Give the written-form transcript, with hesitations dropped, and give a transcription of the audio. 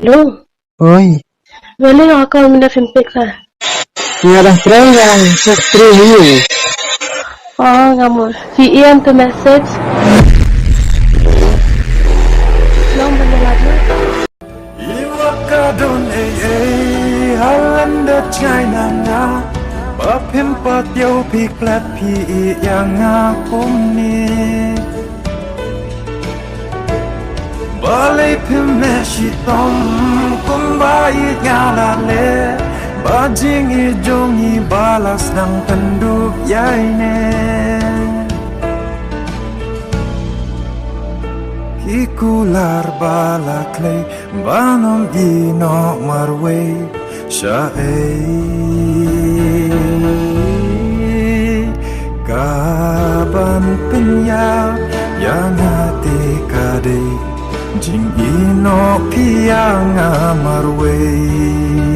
ลุง Oi, Boleh aku minta Finpix lah? tiada yang sekali. Oh, kamu. VM to message. Long bener lagi. Iwakadon Halanda China na Bapim patyo piklat pi yang akum ni Balay pim neshi tom kumbai ngalale Bajing ijongi balas nang penduk yai ne Ikular balaklay banom gino marway Siya kaban penyaw yang hati kadai Jing ino piyang marway